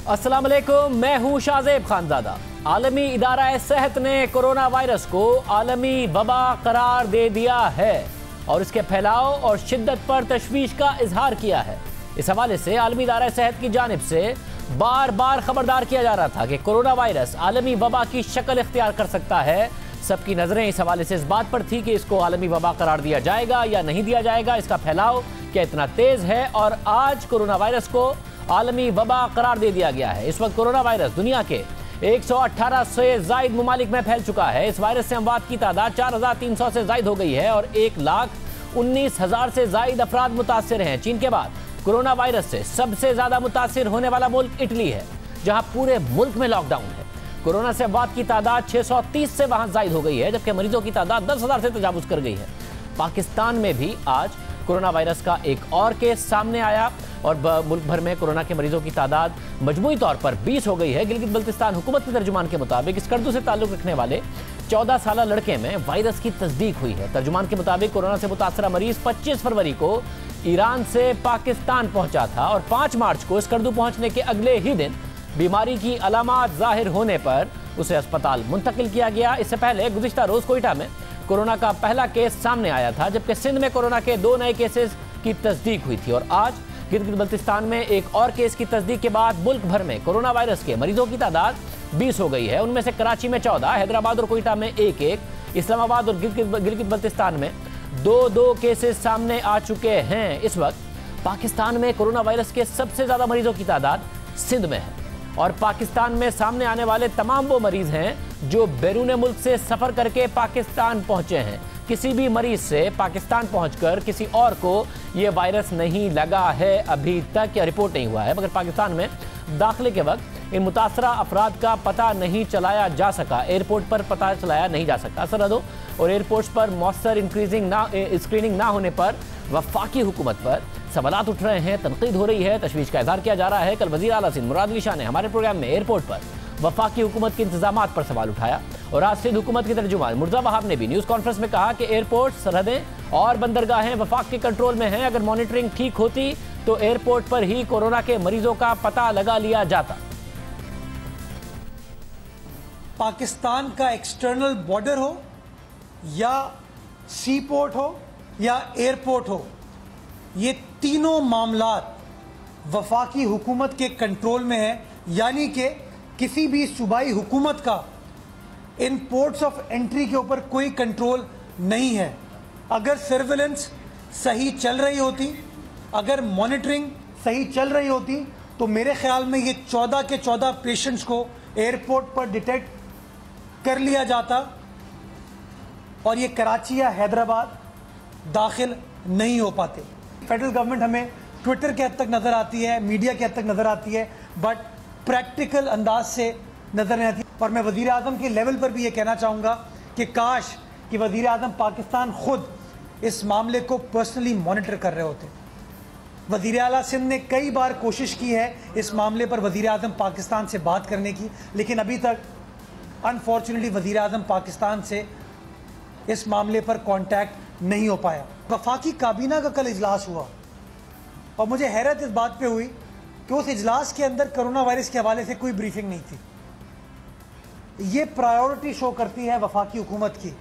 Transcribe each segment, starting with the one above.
अस्सलाम वालेकुम, मैं हूं शाहजेब खानजादा। आलमी इदारा सेहत ने कोरोना वायरस को आलमी वबा करार दे दिया है और इसके फैलाव और शिद्दत पर तशवीश का इजहार किया है। इस हवाले से आलमी इदारा सेहत की जानिब से बार बार खबरदार किया जा रहा था कि कोरोना वायरस आलमी वबा की शक्ल इख्तियार कर सकता है। सबकी नजरें इस हवाले से इस बात पर थी कि इसको आलमी वबा करार दिया जाएगा या नहीं दिया जाएगा, इसका फैलाव क्या इतना तेज है। और आज कोरोना वायरस को आलमी वबा करार दे दिया गया है। इस वक्त कोरोना वायरस दुनिया के 118 से जायद मुमालिक में फैल चुका है। इस वायरस से अमवात की तादाद 4300 से जायद हो गई है और 1,19,000 से जायद अफराद मुतासिर हैं। चीन के बाद कोरोना वायरस से सबसे ज्यादा मुतासिर होने वाला मुल्क इटली है, जहां पूरे मुल्क में लॉकडाउन है। कोरोना से अमवात की तादाद 630 से वहां जायद हो गई है, जबकि मरीजों की तादाद 10,000 से तजावुज कर गई है। पाकिस्तान में भी आज कोरोना वायरस का एक और केस सामने आया और मुल्क भर में कोरोना के मरीजों की तादाद मजमूई तौर पर 20 हो गई है। गिलगित बल्तिस्तान हुकूमत के तर्जुमान के मुताबिक स्कर्दू से ताल्लुक रखने वाले 14 साल लड़के में वायरस की तस्दीक हुई है। तर्जुमान के मुताबिक कोरोना से मुतासरा मरीज 25 फरवरी को ईरान से पाकिस्तान पहुंचा था और 5 मार्च को स्कर्दू पहुंचने के अगले ही दिन बीमारी की अलामात जाहिर होने पर उसे अस्पताल मुंतकिल किया गया। इससे पहले गुज़िश्ता रोज कोयटा में कोरोना का पहला केस सामने आया था, जबकि सिंध में कोरोना के 2 नए केसेस की तस्दीक हुई थी। और आज गिलगित बल्तिस्तान में एक और केस की तस्दीक के बाद मुल्क भर में कोरोना वायरस के मरीजों की तादाद 20 हो गई है। उनमें से कराची में 14, हैदराबाद और कोयटा में 1-1, इस्लामाबाद और गिलगित बल्तिस्तान में 2-2 केसेस सामने आ चुके हैं। इस वक्त पाकिस्तान में कोरोना वायरस के सबसे ज्यादा मरीजों की तादाद सिंध में है और पाकिस्तान में सामने आने वाले तमाम वो मरीज हैं जो बैरून मुल्क से सफर करके पाकिस्तान पहुंचे हैं। किसी भी मरीज से पाकिस्तान पहुंचकर किसी और को यह वायरस नहीं लगा है अभी तक, या रिपोर्ट नहीं हुआ है, मगर पाकिस्तान में दाखिले के वक्त इन मुतासरा अफराद का पता नहीं चलाया जा सका। एयरपोर्ट पर पता चलाया नहीं जा सका। सरहदों और एयरपोर्ट्स पर मौसर स्क्रीनिंग ना होने पर वफाकी हुकूमत पर सवालात उठ रहे हैं, तनकीद हो रही है, तशवीश का इजहार किया जा रहा है। कल वज़ीर आला सिंध मुराद अली शाह ने हमारे प्रोग्राम में एयरपोर्ट पर वफाकी हुकूमत के इंतजामात पर सवाल उठाया और आज सिंध हुकूमत के तर्जुमान मुर्जा वहाब ने भी न्यूज़ कॉन्फ्रेंस में कहा कि एयरपोर्ट, सरहदें और बंदरगाहें वफाक के कंट्रोल में हैं। अगर मॉनिटरिंग ठीक होती तो एयरपोर्ट पर ही कोरोना के मरीजों का पता लगा लिया जाता। पाकिस्तान का एक्सटर्नल बॉर्डर हो या सी पोर्ट हो या एयरपोर्ट हो, ये तीनों मामलात वफाकी हुकूमत के कंट्रोल में है, यानी कि किसी भी सूबाई हुकूमत का इन पोर्ट्स ऑफ एंट्री के ऊपर कोई कंट्रोल नहीं है। अगर सर्वेलेंस सही चल रही होती, अगर मॉनिटरिंग सही चल रही होती, तो मेरे ख्याल में ये 14 के 14 पेशेंट्स को एयरपोर्ट पर डिटेक्ट कर लिया जाता और ये कराची या हैदराबाद दाखिल नहीं हो पाते। फेडरल गवर्नमेंट हमें ट्विटर के हद तक नज़र आती है, मीडिया के हद तक नज़र आती है, बट प्रैक्टिकल अंदाज से नज़र नहीं आती। और मैं वज़ीर आज़म के लेवल पर भी ये कहना चाहूँगा कि काश कि वज़ीर आज़म पाकिस्तान खुद इस मामले को पर्सनली मॉनिटर कर रहे होते। वज़ीर आला सिंध ने कई बार कोशिश की है इस मामले पर वज़ीर आज़म पाकिस्तान से बात करने की, लेकिन अभी तक अनफॉर्चुनेटली वज़ीर आज़म पाकिस्तान से इस मामले पर कांटेक्ट नहीं हो पाया। वफाकी काबीना का कल इजलास हुआ और मुझे हैरत इस बात पे हुई कि उस इजलास के अंदर कोरोना वायरस के हवाले से कोई ब्रीफिंग नहीं थी। ये प्रायोरिटी शो करती है वफाकी हुकूमत की।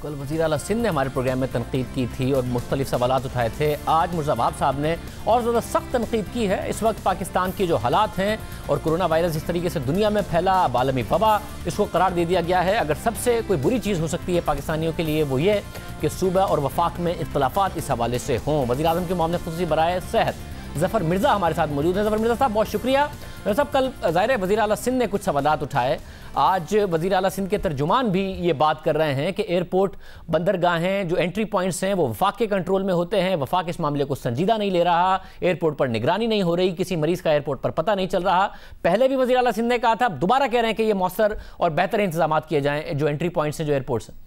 कल वज़ीर आला सिंध ने हमारे प्रोग्राम में तनकीद की थी और मुख्तलिफ सवालात उठाए थे। आज मुर्जा वहाब साहब ने और ज़्यादा सख्त तनकीद की है। इस वक्त पाकिस्तान के जो हालात हैं और कोरोना वायरस जिस तरीके से दुनिया में फैला, आलमी वबा, इसको करार दे दिया गया है। अगर सबसे कोई बुरी चीज़ हो सकती है पाकिस्तानियों के लिए वो ये कि सूबा और वफाक में इख्तलाफात इस हवाले से हों। वज़ीर आज़म के मामले खुसूसी बराए सेहत ज़फ़र मिर्ज़ा हमारे साथ मौजूद हैं। ज़फ़र मिर्ज़ा साहब, बहुत शुक्रिया। मेरे साहब, कल ज़ाहिर है वज़ीर आला सिंध ने कुछ सवालात उठाए, आज वज़ीर आला सिंध के तर्जुमान भी ये बात कर रहे हैं कि एयरपोर्ट, बंदरगाहें, जो एंट्री पॉइंट्स हैं वो वफाक के कंट्रोल में होते हैं। वफाक इस मामले को संजीदा नहीं ले रहा, एयरपोर्ट पर निगरानी नहीं हो रही, किसी मरीज़ का एयरपोर्ट पर पता नहीं चल रहा। पहले भी वज़ीर आला सिंध ने कहा था, दोबारा कह रहे हैं कि ये मौसर और बेहतर इंतजाम किए जाएँ जो एंट्री पॉइंट्स हैं, जो एयरपोर्ट्स हैं।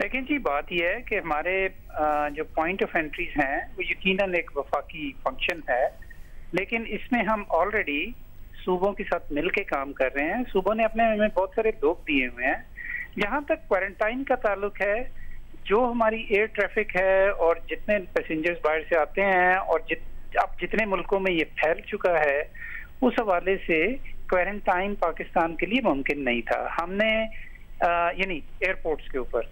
लेकिन जी बात यह है कि हमारे जो पॉइंट ऑफ एंट्रीज हैं वो यकीनन एक वफाकी फंक्शन है, लेकिन इसमें हम ऑलरेडी सूबों के साथ मिल के काम कर रहे हैं। सूबों ने अपने में बहुत सारे लोग दिए हुए हैं। जहाँ तक क्वारंटाइन का ताल्लुक है, जो हमारी एयर ट्रैफिक है और जितने पैसेंजर्स बाहर से आते हैं और अब जितने मुल्कों में ये फैल चुका है, उस हवाले से क्वारंटाइन पाकिस्तान के लिए मुमकिन नहीं था। हमने यानी एयरपोर्ट्स के ऊपर,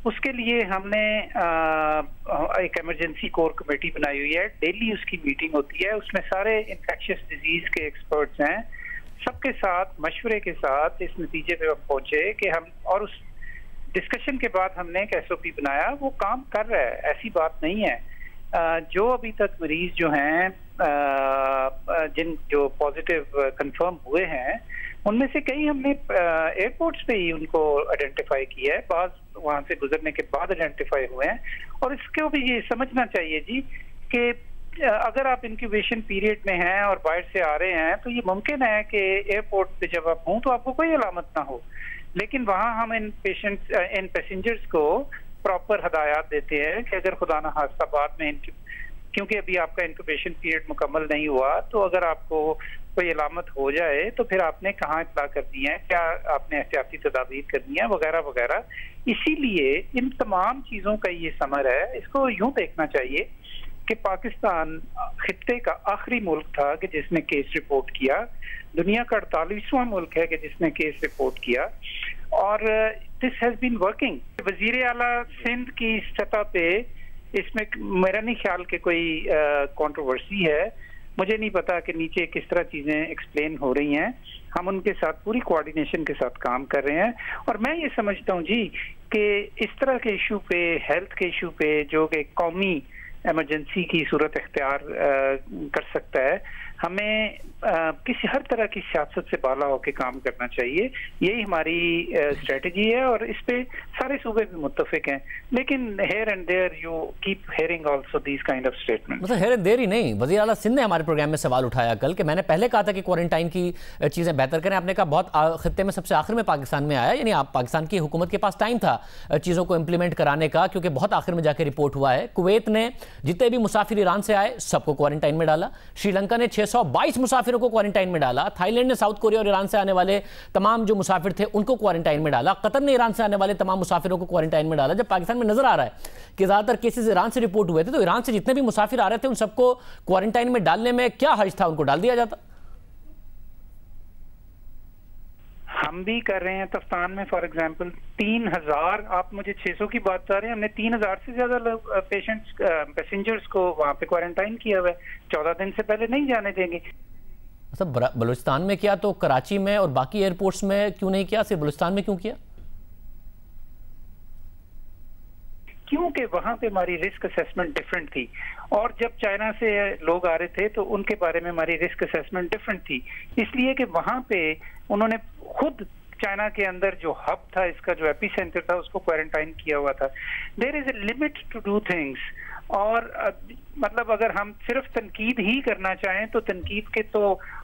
उसके लिए हमने एक इमरजेंसी कोर कमेटी बनाई हुई है। डेली उसकी मीटिंग होती है, उसमें सारे इन्फेक्शियस डिजीज के एक्सपर्ट्स हैं। सबके साथ मशवरे के साथ इस नतीजे पे हम पहुंचे कि हम, और उस डिस्कशन के बाद हमने एक SOP बनाया, वो काम कर रहा है, ऐसी बात नहीं है। जो अभी तक मरीज जो हैं जो पॉजिटिव कंफर्म हुए हैं, उनमें से कई हमने एयरपोर्ट्स पे ही उनको आइडेंटिफाई किया है, बाज वहां से गुजरने के बाद आइडेंटिफाई हुए हैं। और इसको भी ये समझना चाहिए जी कि अगर आप इंक्यूबेशन पीरियड में हैं और बाहर से आ रहे हैं, तो ये मुमकिन है कि एयरपोर्ट पे जब आप हों तो आपको कोई अलामत ना हो, लेकिन वहां हम इन पैसेंजर्स को प्रॉपर हदायत देते हैं कि अगर खुदा ना खास्ता बाद में क्योंकि अभी आपका इंक्यूबेशन पीरियड मुकम्मल नहीं हुआ, तो अगर आपको कोई अलामत हो जाए तो फिर आपने कहाँ इत्तला करनी है, क्या आपने एहतियाती तदाबीर करनी है, वगैरह वगैरह। इसीलिए इन तमाम चीज़ों का ये समर है। इसको यूं देखना चाहिए कि पाकिस्तान खित्ते का आखिरी मुल्क था कि जिसने केस रिपोर्ट किया, दुनिया का 48वां मुल्क है कि जिसने केस रिपोर्ट किया, और दिस हैज बीन वर्किंग। वजीर आला सिंध की सतह पे इसमें मेरा नहीं ख्याल कि कोई कंट्रोवर्सी है। मुझे नहीं पता कि नीचे किस तरह चीजें एक्सप्लेन हो रही हैं। हम उनके साथ पूरी कोऑर्डिनेशन के साथ काम कर रहे हैं, और मैं ये समझता हूँ जी कि इस तरह के इशू पे, हेल्थ के इशू पे, जो कि कौमी इमरजेंसी की सूरत इख्तियार कर सकता है, हमें किसी हर तरह की सियासत से बाला होकर काम करना चाहिए। यही हमारी स्ट्रेटजी है, और इस पे सारे सूबे भी मुत्तफिक हैं। लेकिन here and there you keep hearing also these kind of statement. मतलब हेयर एंड देयर ही नहीं, वज़ीर आला सिंध ने हमारे प्रोग्राम में सवाल उठाया कल कि मैंने पहले कहा था कि क्वारंटाइन की चीज़ें बेहतर करें। आपने कहा बहुत खित्ते में सबसे आखिर में पाकिस्तान में आया, यानी आप पाकिस्तान की हुकूमत के पास टाइम था चीज़ों को इम्प्लीमेंट कराने का, क्योंकि बहुत आखिर में जाकर रिपोर्ट हुआ है। कुवैत ने जितने भी मुसाफिर ईरान से आए सबको क्वारंटाइन में डाला। श्रीलंका ने 622 मुसाफिरों को क्वारंटाइन में डाला। थाईलैंड ने साउथ कोरिया और ईरान से आने वाले तमाम जो मुसाफिर थे उनको क्वारंटाइन में डाला। कतर ने ईरान से आने वाले तमाम मुसाफिरों को क्वारंटाइन में डाला। जब पाकिस्तान में नजर आ रहा है कि ज्यादातर केसेस ईरान से रिपोर्ट हुए थे, तो ईरान से जितने भी मुसाफिर आ रहे थे उन सबको क्वारंटाइन में डालने में क्या हर्ज था? उनको डाल दिया जाता। हम भी कर रहे हैं तफ्तान में, फॉर एग्जांपल 3000, आप मुझे 600 की बात कर रहे हैं, हमने 3000 से ज्यादा पैसेंजर्स को वहां पे क्वारंटाइन किया हुआ है। 14 दिन से पहले नहीं जाने देंगे। मतलब बलूचिस्तान में किया तो कराची में और बाकी एयरपोर्ट्स में क्यों नहीं किया? सिर्फ बलूचिस्तान में क्यों किया? क्योंकि वहां पे हमारी रिस्क असेसमेंट डिफरेंट थी, और जब चाइना से लोग आ रहे थे तो उनके बारे में हमारी रिस्क असेसमेंट डिफरेंट थी। इसलिए कि वहां पे उन्होंने खुद चाइना के अंदर जो हब था, इसका जो एपी सेंटर था, उसको क्वारंटाइन किया हुआ था। There is a limit to do things. और मतलब अगर हम सिर्फ तनकीद ही करना चाहें तो तनकीद के तो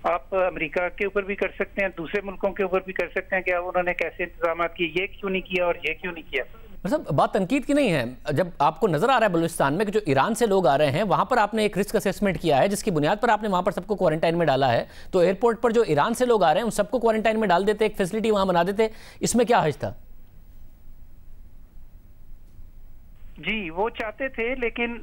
आप अमेरिका के ऊपर भी कर सकते हैं, दूसरे मुल्कों के ऊपर भी कर सकते हैं कि उन्होंने कैसे इंतजाम किए, ये क्यों नहीं किया और ये क्यों नहीं किया। मतलब बात तनकीद की नहीं है। जब आपको नजर आ रहा है बलूचिस्तान में कि जो ईरान से लोग आ रहे हैं, वहां पर आपने एक रिस्क असेसमेंट किया है जिसकी बुनियाद पर आपने वहां पर सबको क्वारंटाइन में डाला है, तो एयरपोर्ट पर जो ईरान से लोग आ रहे हैं उन सबको क्वारंटाइन में डाल देते, एक फैसिलिटी वहां बना देते, इसमें क्या हर्ज था? जी वो चाहते थे, लेकिन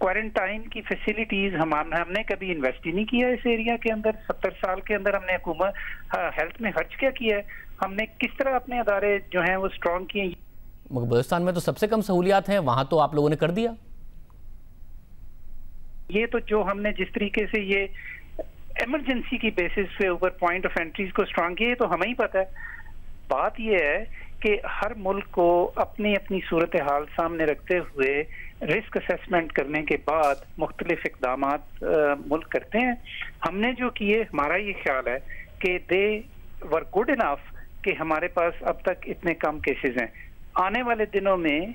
क्वारंटाइन की फैसिलिटीज हमने कभी इन्वेस्ट ही नहीं किया इस एरिया के अंदर। 70 साल के अंदर हमने हुकूमत हेल्थ में खर्च क्या किया है? हमने किस तरह अपने अदारे जो हैं वो स्ट्रॉन्ग किए? बलूचिस्तान में तो सबसे कम सहूलियात हैं, वहां तो आप लोगों ने कर दिया। ये तो जो हमने जिस तरीके से ये इमरजेंसी की बेसिस पे ऊपर पॉइंट ऑफ एंट्रीज को स्ट्रॉन्ग किया, तो हमें ही पता है। बात ये है कि हर मुल्क को अपनी अपनी सूरत हाल सामने रखते हुए रिस्क असेसमेंट करने के बाद मुख्तलिफ इक़दामात मुल्क करते हैं। हमने जो किए, हमारा ये ख्याल है कि दे वर गुड इनफ कि हमारे पास अब तक इतने कम केसेस हैं। आने वाले दिनों में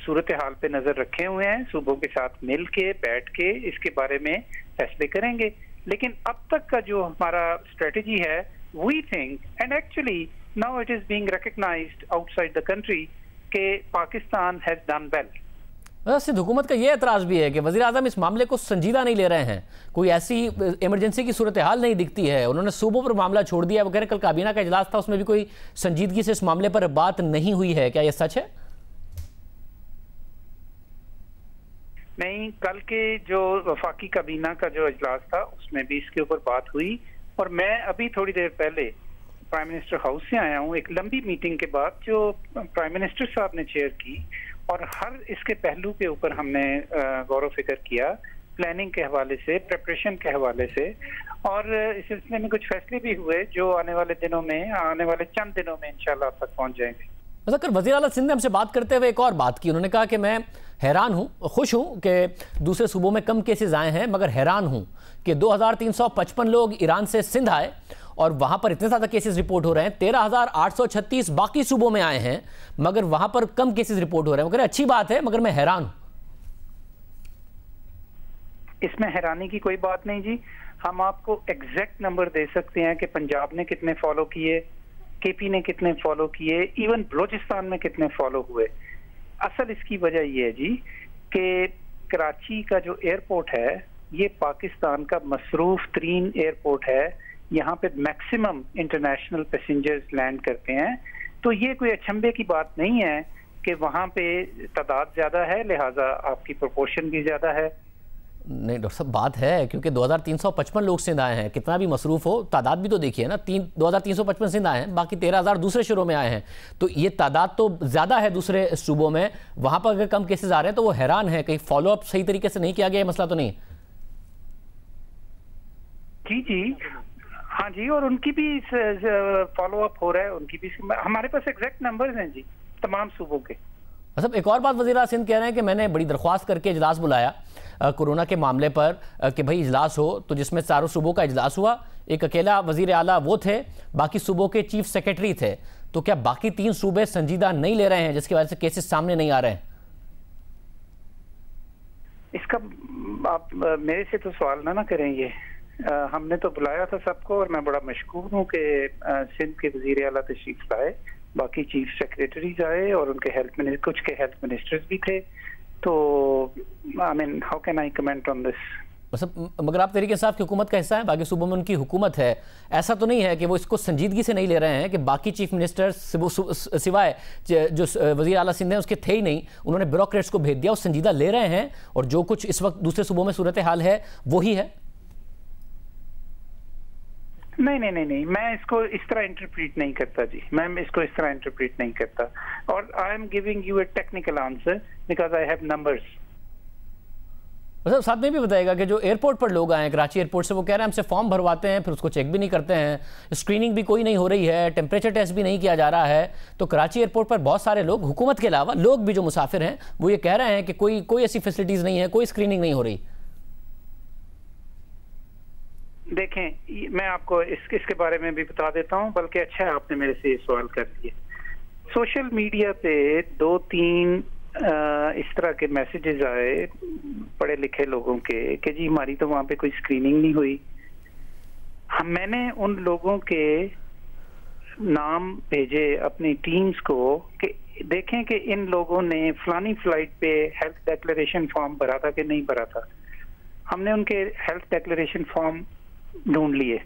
सूरत हाल पे नजर रखे हुए हैं, सूबों के साथ मिल के बैठ के इसके बारे में फैसले करेंगे। लेकिन अब तक का जो हमारा स्ट्रेटजी है, we think and actually now it is being recognised outside the country कि Pakistan has done well. Sindh हुकूमत का ये एतराज़ भी है कि वज़ीर आज़म इस मामले को संजीदा नहीं ले रहे हैं, कोई ऐसी इमरजेंसी की सूरत हाल नहीं दिखती है, उन्होंने सूबों पर मामला छोड़ दिया। वगैरह कल काबीना का इजलास था, उसमें भी कोई संजीदगी से इस मामले पर बात नहीं हुई है। क्या ये सच है? नहीं, कल के जो वफाकी काबीना का जो इजलास था उसमें भी इसके ऊपर बात हुई, और मैं अभी थोड़ी देर पहले प्राइम मिनिस्टर हाउस से आया हूँ एक लंबी मीटिंग के बाद जो प्राइम मिनिस्टर साहब ने चेयर की, और हर इसके पहलू के ऊपर हमने गौर फिक्र किया, प्लानिंग के हवाले से, प्रिपरेशन के हवाले से, और इस सिलसिले में कुछ फैसले भी हुए जो आने वाले चंद दिनों में इंशाल्लाह आप तक पहुंच जाएंगे। मुज़फ़्फ़र, वज़ीर आला सिंध ने हमसे बात करते हुए एक और बात की। उन्होंने कहा कि मैं हैरान हूँ, खुश हूँ कि दूसरे सूबों में कम केसेस आए हैं, मगर हैरान हूँ कि 2355 लोग ईरान से सिंध आए और वहाँ पर इतने ज़्यादा केसेस रिपोर्ट हो रहे हैं। 13836 बाकी सूबों में आए हैं, मगर वहाँ पर कम केसेस रिपोर्ट हो रहे हैं। मगर अच्छी बात है, मगर मैं हैरान हूँ। इसमें हैरानी की कोई बात नहीं जी। हम आपको एग्जैक्ट नंबर दे सकते हैं कि पंजाब ने कितने फॉलो किए, केपी ने कितने फॉलो किए, इवन बलोचिस्तान में कितने फॉलो हुए। असल इसकी वजह यह है जी कि कराची का जो एयरपोर्ट है ये पाकिस्तान का मसरूफ तरीन एयरपोर्ट है। यहाँ पे मैक्सिमम इंटरनेशनल पैसेंजर्स लैंड करते हैं, तो ये कोई अचंभे की बात नहीं है कि वहाँ पे तादाद ज्यादा है, लिहाजा आपकी प्रोपोर्शन भी ज्यादा है। नहीं डॉक्टर साहब, बात है क्योंकि 2355 लोग सिंध आए हैं, कितना भी मसरूफ हो तादाद भी तो देखिए ना। 2355 सिंध आए हैं, बाकी 13000 दूसरे शहरों में आए हैं, तो ये तादाद तो ज़्यादा है दूसरे सूबों में। वहाँ पर अगर कम केसेस आ रहे हैं तो वो हैरान है, कहीं फॉलोअप सही तरीके से नहीं किया गया, मसला तो नहीं? जी हाँ जी, और उनकी भी फॉलोअप हो रहा है, उनकी भी। हमारे पास एग्जैक्ट नंबर्स हैं जी तमाम सूबों के। मतलब एक और बात, वज़ीर आला सिंध कह रहे हैं कि मैंने बड़ी दरख्वास्त करके इजलास बुलाया कोरोना के मामले पर कि भाई इजलास हो, तो जिसमें चारों सूबों का इजलास हुआ। एक अकेला वज़ीर आला वो थे, बाकी सूबों के चीफ सेक्रेटरी थे। तो क्या बाकी 3 सूबे संजीदा नहीं ले रहे हैं जिसकी वजह से केसेस सामने नहीं आ रहे हैं? इसका आप मेरे से तो सवाल ना करें। ये हमने तो बुलाया था सबको, और मैं बड़ा मशकूर हूँ कि सिंध के वज़ीर आला तशरीफ लाए, बाकी चीफ सेक्रेटरीज आए, और उनके कुछ के हेल्थ मिनिस्टर्स भी थे। तो I mean how can I comment on this? मतलब मगर आप तहरीक इंसाफ की हुकूमत का हिस्सा है, बाकी सूबों में उनकी हुकूमत है। ऐसा तो नहीं है कि वो इसको संजीदगी से नहीं ले रहे हैं कि बाकी चीफ मिनिस्टर्स सिवाय जो वज़ीर आला सिंध हैं उसके थे ही नहीं, उन्होंने ब्यूरोक्रेट्स को भेज दिया, वो संजीदा ले रहे हैं, और जो कुछ इस वक्त दूसरे सूबों में सूरत हाल है वही है? नहीं, मैं इसको इस तरह इंटरप्रीट नहीं करता जी। मैं इसको इस तरह इंटरप्रीट नहीं करता, और I am giving U A technical answer because I have numbers. मतलब साथ में भी बताएगा कि जो एयरपोर्ट पर लोग आए हैं कराची एयरपोर्ट से, वो कह रहे हैं हमसे फॉर्म भरवाते हैं, फिर उसको चेक भी नहीं करते हैं, स्क्रीनिंग भी कोई नहीं हो रही है, टेम्परेचर टेस्ट भी नहीं किया जा रहा है। तो कराची एयरपोर्ट पर बहुत सारे लोग, हुकूमत के अलावा लोग भी जो मुसाफिर हैं, वो ये कह रहे हैं कि कोई ऐसी फैसिलिटीज़ नहीं है, कोई स्क्रीनिंग नहीं हो रही। देखें, मैं आपको इसके बारे में भी बता देता हूं, बल्कि अच्छा है आपने मेरे से ये सवाल कर दिए। सोशल मीडिया पे 2-3 इस तरह के मैसेजेस आए पढ़े लिखे लोगों के कि जी हमारी तो वहां पे कोई स्क्रीनिंग नहीं हुई। मैंने उन लोगों के नाम भेजे अपनी टीम्स को कि देखें कि इन लोगों ने फलानी फ्लाइट पे हेल्थ डिक्लेरेशन फॉर्म भरा था कि नहीं भरा था। हमने उनके हेल्थ डिक्लेरेशन फॉर्म ढूंढ लिए।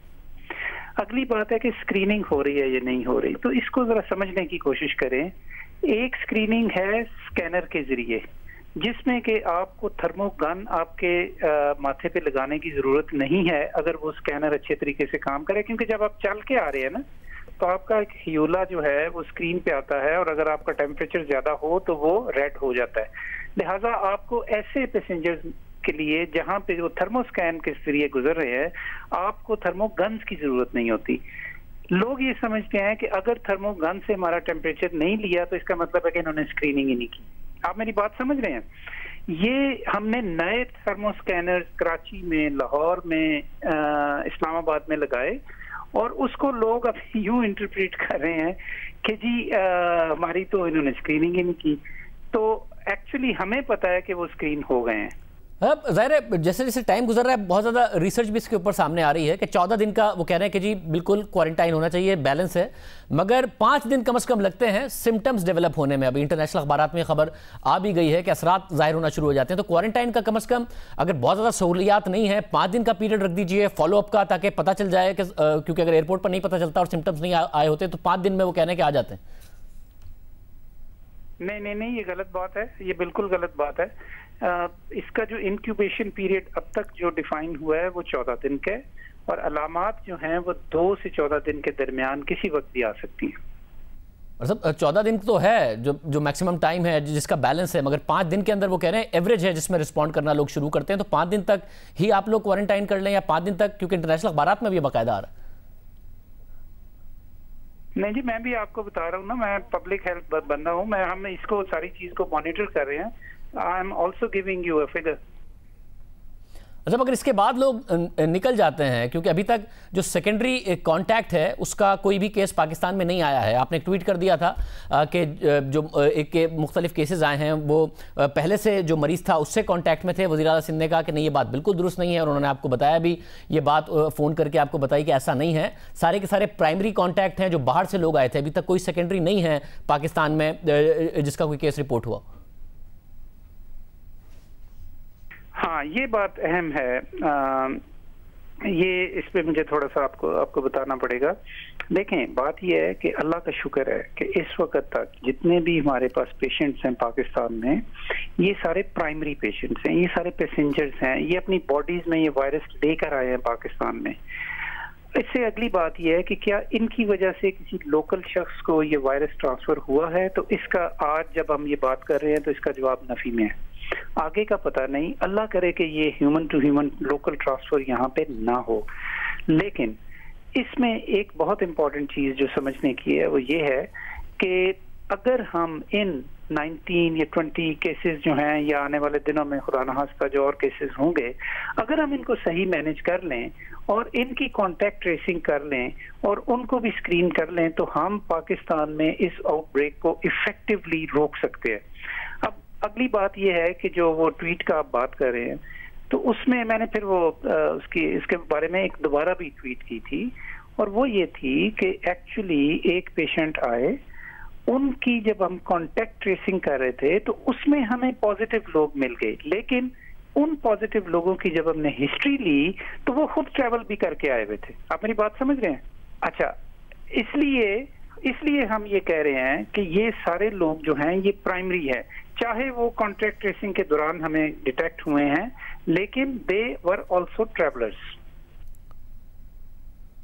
अगली बात है कि स्क्रीनिंग हो रही है या नहीं हो रही, तो इसको जरा समझने की कोशिश करें। एक स्क्रीनिंग है स्कैनर के जरिए, जिसमें कि आपको थर्मोगन आपके माथे पे लगाने की जरूरत नहीं है अगर वो स्कैनर अच्छे तरीके से काम करे, क्योंकि जब आप चल के आ रहे हैं ना, तो आपका एक ह्यूला जो है वो स्क्रीन पे आता है, और अगर आपका टेम्परेचर ज्यादा हो तो वो रेड हो जाता है। लिहाजा आपको ऐसे पैसेंजर्स के लिए जहां पे वो थर्मोस्कैन के जरिए गुजर रहे हैं, आपको थर्मोगन्स की जरूरत नहीं होती। लोग ये समझते हैं कि अगर थर्मोगन से हमारा टेम्परेचर नहीं लिया तो इसका मतलब है कि इन्होंने स्क्रीनिंग ही नहीं की। आप मेरी बात समझ रहे हैं? ये हमने नए थर्मोस्कैनर कराची में, लाहौर में, इस्लामाबाद में लगाए, और उसको लोग अब यूं इंटरप्रेट कर रहे हैं कि जी हमारी तो इन्होंने स्क्रीनिंग ही नहीं की। तो एक्चुअली हमें पता है कि वो स्क्रीन हो गए हैं। अब ज़ाहिर है जैसे जैसे टाइम गुजर रहा है, बहुत ज़्यादा रिसर्च भी इसके ऊपर सामने आ रही है कि 14 दिन का वो कह रहे हैं कि जी बिल्कुल क्वारंटाइन होना चाहिए, बैलेंस है, मगर 5 दिन कम से कम लगते हैं सिम्टम्स डेवलप होने में। अभी इंटरनेशनल अखबारात में खबर आ भी गई है कि असरात जाहिर होना शुरू हो जाते हैं। तो क्वारंटाइन का कम से कम अगर बहुत ज़्यादा सहूलियात नहीं है, 5 दिन का पीरियड रख दीजिए फॉलोअप का, ताकि पता चल जाए कि क्योंकि अगर एयरपोर्ट पर नहीं पता चलता और सिम्टम्स नहीं आए होते तो 5 दिन में वो कहने के आ जाते हैं। नहीं, ये गलत बात है, ये बिल्कुल गलत बात है। इसका जो इंक्यूबेशन पीरियड अब तक जो डिफाइन हुआ है वो 14 दिन का है, और अलामात जो हैं वो 2 से 14 दिन के दरमियान किसी वक्त भी आ सकती हैं। मतलब 14 दिन तो है जो मैक्सिमम टाइम है जिसका बैलेंस है, मगर 5 दिन के अंदर वो कह रहे हैं एवरेज है जिसमें रिस्पॉन्ड करना लोग शुरू करते हैं, तो 5 दिन तक ही आप लोग क्वारंटाइन कर लें या 5 दिन तक, क्योंकि इंटरनेशनल अखबारात में भी बाकायदा आ रहा है। नहीं जी, मैं भी आपको बता रहा हूँ ना, मैं पब्लिक हेल्थ बंदा हूँ, हम इसको सारी चीज को मॉनिटर कर रहे हैं। I am also giving you a figure. अच्छा, मगर इसके बाद लोग निकल जाते हैं, क्योंकि अभी तक जो सेकेंडरी कांटेक्ट है उसका कोई भी केस पाकिस्तान में नहीं आया है। आपने एक ट्वीट कर दिया था कि जो एक के मुख्तलिफ केसेस आए हैं वो पहले से जो मरीज था उससे कांटेक्ट में थे। वज़ीर आला सिंध ने कहा कि नहीं, ये बात बिल्कुल दुरुस्त नहीं है, और उन्होंने आपको बताया भी, ये बात फ़ोन करके आपको बताई कि ऐसा नहीं है, सारे के सारे प्राइमरी कॉन्टैक्ट हैं जो बाहर से लोग आए थे, अभी तक कोई सेकेंडरी नहीं है पाकिस्तान में जिसका कोई केस रिपोर्ट हुआ। हाँ, ये बात अहम है। ये इस पे मुझे थोड़ा सा आपको बताना पड़ेगा। देखें, बात ये है कि अल्लाह का शुक्र है कि इस वक्त तक जितने भी हमारे पास पेशेंट्स हैं पाकिस्तान में, ये सारे प्राइमरी पेशेंट्स हैं, ये सारे पैसेंजर्स हैं, ये अपनी बॉडीज में ये वायरस लेकर आए हैं पाकिस्तान में। इससे अगली बात यह है कि क्या इनकी वजह से किसी लोकल शख्स को ये वायरस ट्रांसफर हुआ है, तो इसका आज जब हम ये बात कर रहे हैं तो इसका जवाब नफी में है। आगे का पता नहीं, अल्लाह करे कि ये human to human local transfer यहाँ पे ना हो। लेकिन इसमें एक बहुत इंपॉर्टेंट चीज जो समझने की है वो ये है कि अगर हम इन 19 या 20 केसेस जो हैं, या आने वाले दिनों में खुदा न खास्ता जो और केसेस होंगे, अगर हम इनको सही मैनेज कर लें और इनकी कांटेक्ट ट्रेसिंग कर लें और उनको भी स्क्रीन कर लें, तो हम पाकिस्तान में इस आउटब्रेक को इफेक्टिवली रोक सकते हैं। अब अगली बात यह है कि जो वो ट्वीट का आप बात कर रहे हैं, तो उसमें मैंने फिर वो इसके बारे में एक दोबारा भी ट्वीट की थी, और वो ये थी कि एक्चुअली एक पेशेंट आए, उनकी जब हम कांटेक्ट ट्रेसिंग कर रहे थे तो उसमें हमें पॉजिटिव लोग मिल गए, लेकिन उन पॉजिटिव लोगों की जब हमने हिस्ट्री ली तो वो खुद ट्रैवल भी करके आए हुए थे। आप मेरी बात समझ रहे हैं? अच्छा, इसलिए हम ये कह रहे हैं कि ये सारे लोग जो हैं ये प्राइमरी है, चाहे वो कॉन्टैक्ट ट्रेसिंग के दौरान हमें डिटेक्ट हुए हैं, लेकिन दे वर ऑल्सो ट्रैवलर्स।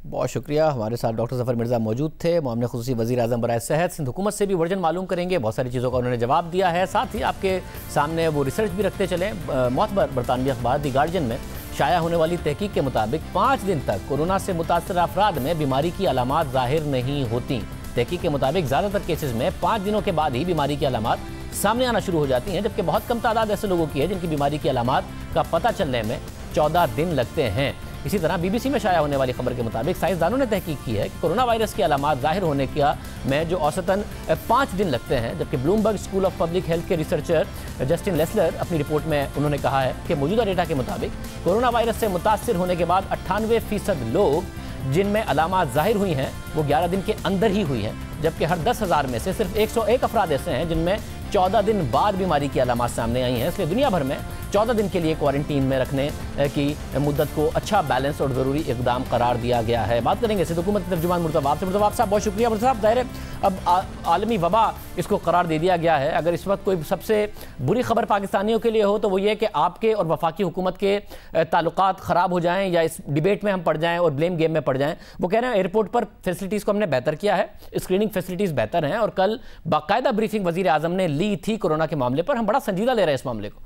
बहुत शुक्रिया। हमारे साथ डॉक्टर ज़फ़र मिर्ज़ा मौजूद थे, मामले ख़ुसूसी वज़ीर आज़म बराए सेहत। सिंध हुकूमत से भी वर्जन मालूम करेंगे, बहुत सारी चीज़ों का उन्होंने जवाब दिया है, साथ ही आपके सामने वो रिसर्च भी रखते चलें। मोतबर बरतानवी अखबार दी गार्जियन में शाया होने वाली तहकीक के मुताबिक 5 दिन तक कोरोना से मुतासर अफराद में बीमारी की अलामात ज़ाहिर नहीं होती। तहकीक के मुताबिक ज़्यादातर केसेज में 5 दिनों के बाद ही बीमारी की अलामात सामने आना शुरू हो जाती हैं, जबकि बहुत कम तादाद ऐसे लोगों की है जिनकी बीमारी की अलामात का पता चलने में 14 दिन लगते हैं। इसी तरह BBC में शाया होने वाली खबर के मुताबिक साइंसदानों ने तहकीक की है कि कोरोना वायरस की अलामात जाहिर होने का में जो औसतन 5 दिन लगते हैं, जबकि Bloomberg school of public health के रिसर्चर जस्टिन लेस्लर अपनी रिपोर्ट में उन्होंने कहा है कि मौजूदा डेटा के मुताबिक कोरोना वायरस से मुतासर होने के बाद 98% लोग जिनमें अलामात जाहिर हुई हैं वो 11 दिन के अंदर ही हुई हैं, जबकि हर 10,000 में से सिर्फ 101 अफराद ऐसे हैं जिनमें 14 दिन बाद बीमारी की अलामात सामने आई हैं। इसलिए दुनिया भर में 14 दिन के लिए क्वारंटीन में रखने की मुद्दत को अच्छा बैलेंस और ज़रूरी इकदाम करार दिया गया है। बात करेंगे सिंध हुकूमत के तर्जुमान मुर्तज़ा से। मुर्तज़ा साहब बहुत शुक्रिया। मुर्तज़ा साहब, ज़ाहिर है अब आलमी वबा इसको करार दे दिया गया है। अगर इस वक्त कोई सबसे बुरी खबर पाकिस्तानियों के लिए हो तो वो ये कि आपके और वफाकी हुकूमत के ताल्लुकात ख़राब हो जाएँ या इस डिबेट में हम पड़ जाएँ और ब्लेम गेम में पड़ जाएँ। वो कह रहे हैं एयरपोर्ट पर फैसिलिटीज़ को हमने बेहतर किया है, स्क्रीनिंग फैसिलिटीज़ बेहतर हैं, और कल बाकायदा ब्रीफिंग वज़ीर आज़म ने ली थी कोरोना के मामले पर। हम बड़ा संजीदा ले रहे हैं इस मामले को।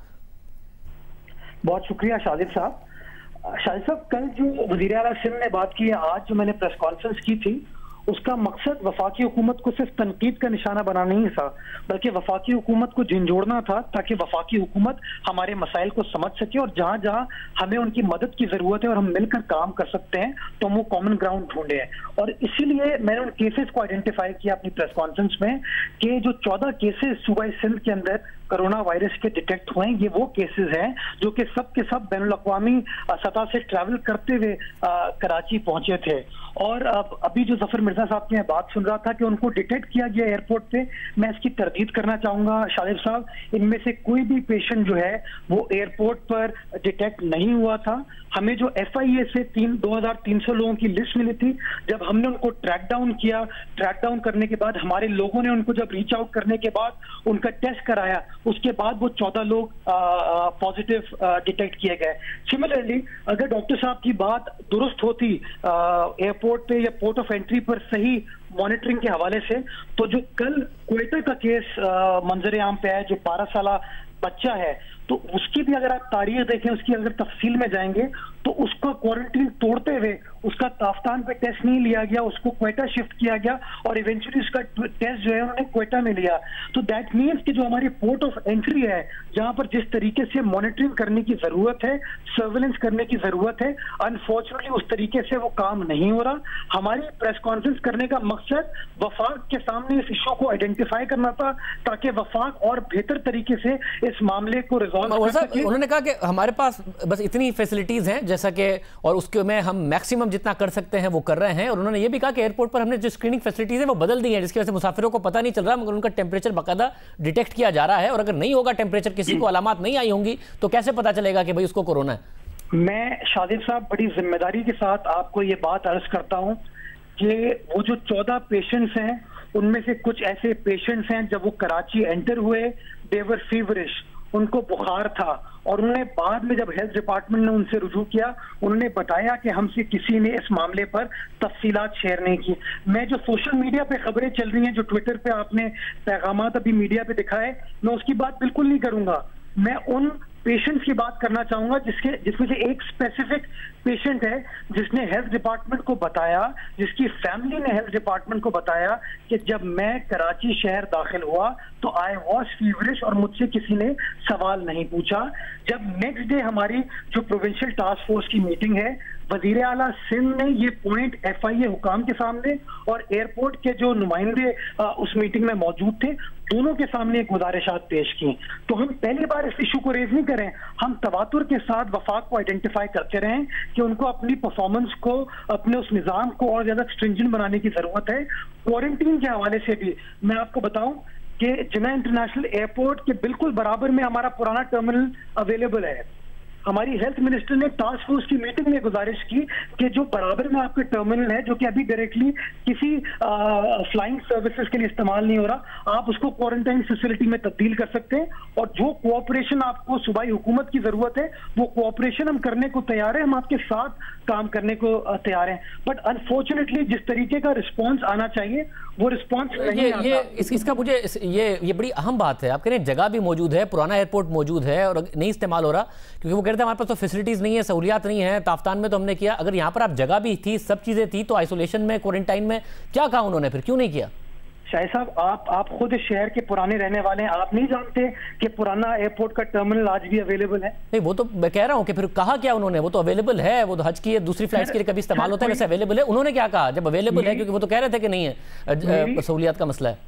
बहुत शुक्रिया शाहिद साहब। कल जो वज़ीर आला सिंध ने बात की है, आज जो मैंने प्रेस कॉन्फ्रेंस की थी, उसका मकसद वफाकी हुकूमत को सिर्फ तनकीद का निशाना बनाना नहीं था, बल्कि वफाकी हुकूमत को झंझोड़ना था, ताकि वफाकी हुकूमत हमारे मसाइल को समझ सके और जहां जहां हमें उनकी मदद की जरूरत है और हम मिलकर काम कर सकते हैं तो वो कॉमन ग्राउंड ढूंढे हैं। और इसीलिए मैंने उन केसेस को आइडेंटिफाई किया अपनी प्रेस कॉन्फ्रेंस में कि जो 14 केसेस सूबा सिंध के अंदर कोरोना वायरस के डिटेक्ट हुए हैं, ये वो केसेस हैं जो कि सब के सब बैनुल-अक़वामी सतह से ट्रैवल करते हुए कराची पहुंचे थे। और अभी जो ज़फ़र मिर्जा साहब की बात सुन रहा था कि उनको डिटेक्ट किया गया एयरपोर्ट पे, मैं इसकी तरदीद करना चाहूंगा शाहिद साहब, इनमें से कोई भी पेशेंट जो है वो एयरपोर्ट पर डिटेक्ट नहीं हुआ था। हमें जो FIA से 2300 लोगों की लिस्ट मिली थी, जब हमने उनको ट्रैक डाउन करने के बाद हमारे लोगों ने उनको जब रीच आउट करने के बाद उनका टेस्ट कराया, उसके बाद वो 14 लोग पॉजिटिव डिटेक्ट किए गए। सिमिलरली अगर डॉक्टर साहब की बात दुरुस्त होती एयरपोर्ट पे या पोर्ट ऑफ एंट्री पर सही मॉनिटरिंग के हवाले से, तो जो कल क्वेटा का केस मंजर आम पे है, जो 12 साल बच्चा है, तो उसकी भी अगर आप तारीख देखें, उसकी अगर तफसील में जाएंगे तो उसका क्वारंटीन तोड़ते हुए उसका ताफ्तान पे टेस्ट नहीं लिया गया, उसको क्वेटा शिफ्ट किया गया और इवेंचुअली उसका टेस्ट जो है उन्होंने क्वेटा में लिया। तो दैट मीन्स कि जो हमारी पोर्ट ऑफ एंट्री है, जहां पर जिस तरीके से मॉनिटरिंग करने की जरूरत है, सर्वेलेंस करने की जरूरत है, अनफॉर्चुनेटली उस तरीके से वो काम नहीं हो रहा। हमारी प्रेस कॉन्फ्रेंस करने का मकसद वफाक के सामने इस इशू को आइडेंटिफाई करना था, ताकि वफाक और बेहतर तरीके से इस मामले को रिजॉल्व कर सके। उन्होंने कहा कि हमारे पास बस इतनी फैसिलिटीज हैं जैसा कि, और उसके में हम मैक्सिमम जितना कर सकते हैं वो कर रहे हैं। और उन्होंने ये भी कहा कि एयरपोर्ट पर हमने जो स्क्रीनिंग फैसिलिटीज है वो बदल दी है, जिसकी वजह से मुसाफिरों को पता नहीं चल रहा, मगर उनका टेम्परेचर बाकायदा डिटेक्ट किया जा रहा है। और अगर नहीं होगा टेम्परेचर, किसी को अलामत नहीं आई होंगी, तो कैसे पता चलेगा कि भाई उसको कोरोना है? मैं शादिब साहब बड़ी जिम्मेदारी के साथ आपको ये बात अर्ज करता हूं कि वो जो 14 पेशेंट्स हैं, उनमें से कुछ ऐसे पेशेंट्स हैं जब वो कराची एंटर हुए, दे वर फीवरिश, उनको बुखार था, और उन्होंने बाद में जब हेल्थ डिपार्टमेंट ने उनसे रुजू किया, उन्होंने बताया कि हमसे किसी ने इस मामले पर तफसीलात शेयर नहीं की। मैं जो सोशल मीडिया पे खबरें चल रही हैं, जो ट्विटर पे आपने पैगामात अभी मीडिया पे दिखाए, मैं उसकी बात बिल्कुल नहीं करूंगा। मैं उन पेशेंट्स की बात करना चाहूंगा जिसमें से एक स्पेसिफिक पेशेंट है जिसने हेल्थ डिपार्टमेंट को बताया, जिसकी फैमिली ने हेल्थ डिपार्टमेंट को बताया कि जब मैं कराची शहर दाखिल हुआ तो आई वॉज फीवरिश और मुझसे किसी ने सवाल नहीं पूछा। जब नेक्स्ट डे हमारी जो प्रोविंशियल टास्क फोर्स की मीटिंग है, वजीर आला सिंध ने ये पॉइंट FIA हुकाम के सामने और एयरपोर्ट के जो नुमाइंदे उस मीटिंग में मौजूद थे, दोनों के सामने एक गुजारिशात पेश की। तो हम पहली बार इस इशू को रेज नहीं करें, हम तवातुर के साथ वफाक को आइडेंटिफाई करते रहें कि उनको अपनी परफॉर्मेंस को, अपने उस निजाम को और ज्यादा स्ट्रिंजेंट बनाने की जरूरत है। क्वारंटीन के हवाले से भी मैं आपको बताऊं कि जिन्ना इंटरनेशनल एयरपोर्ट के बिल्कुल बराबर में हमारा पुराना टर्मिनल अवेलेबल है। हमारी हेल्थ मिनिस्टर ने टास्क फोर्स की मीटिंग में गुजारिश की कि जो बराबर में आपके टर्मिनल है, जो कि अभी डायरेक्टली किसी फ्लाइंग सर्विसेज के लिए इस्तेमाल नहीं हो रहा, आप उसको क्वारंटाइन फैसिलिटी में तब्दील कर सकते हैं। और जो कोऑपरेशन आपको सूबाई हुकूमत की जरूरत है, वो कोऑपरेशन हम करने को तैयार है, हम आपके साथ काम करने को तैयार हैं। बट अनफॉर्चुनेटली जिस तरीके का रिस्पॉन्स आना चाहिए वो रिस्पॉन्स नहीं आता। इसका मुझे ये बड़ी अहम बात है। आप कह रहे हैं जगह भी मौजूद है, पुराना एयरपोर्ट मौजूद है और नहीं इस्तेमाल हो रहा, क्योंकि वो कहते हैं हमारे पास तो फैसिलिटीज नहीं है, सहूलियात नहीं है। ताफ्तान में तो हमने किया, अगर यहाँ पर आप जगह भी थी, सब चीजें थी, तो आइसोलेशन में, क्वारंटाइन में क्या कहा उन्होंने, फिर क्यों नहीं किया? शाहिद साहब, आप खुद इस शहर के पुराने रहने वाले हैं, आप नहीं जानते कि पुराना एयरपोर्ट का टर्मिनल आज भी अवेलेबल है? नहीं, वो तो मैं कह रहा हूँ कि फिर कहा क्या उन्होंने? वो तो अवेलेबल है, वो तो हज की दूसरी फ्लाइट्स के लिए कभी इस्तेमाल होता है, वैसे अवेलेबल है। उन्होंने क्या कहा जब अवेलेबल है? क्योंकि वो तो कह रहे थे कि नहीं है, सहूलियात का मसला है।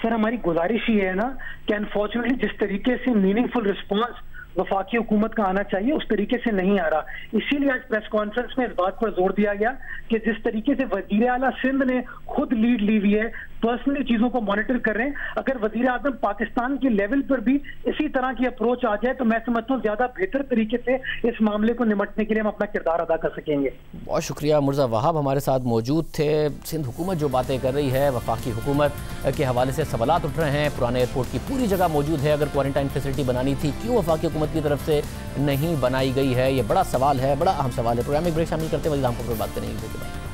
सर, हमारी गुजारिश ही है ना कि अनफॉर्चुनेटली जिस तरीके से मीनिंगफुल रिस्पॉन्स वफाकी हुकूमत का आना चाहिए उस तरीके से नहीं आ रहा। इसीलिए आज प्रेस कॉन्फ्रेंस में इस बात पर जोर दिया गया कि जिस तरीके से वजीर आला सिंध ने खुद लीड ली हुई है, पर्सनली चीजों को मॉनिटर कर रहे हैं, अगर वजीर आजम पाकिस्तान के लेवल पर भी इसी तरह की अप्रोच आ जाए तो मैं समझता हूँ ज्यादा बेहतर तरीके से इस मामले को निपटने के लिए हम अपना किरदार अदा कर सकेंगे। बहुत शुक्रिया। मुर्जा वहाब हमारे साथ मौजूद थे। सिंध हुकूमत जो बातें कर रही है, वफाकी हुकूमत के हवाले से सवालात उठ रहे हैं। पुराने एयरपोर्ट की पूरी जगह मौजूद है, अगर क्वारंटाइन फैसिलिटी बनानी थी क्यों वफाकी हुकूमत की तरफ से नहीं बनाई गई है? ये बड़ा सवाल है, बड़ा अहम सवाल है। प्रोग्राम में ब्रेक शामिल करते हैं, वही हम बात करेंगे।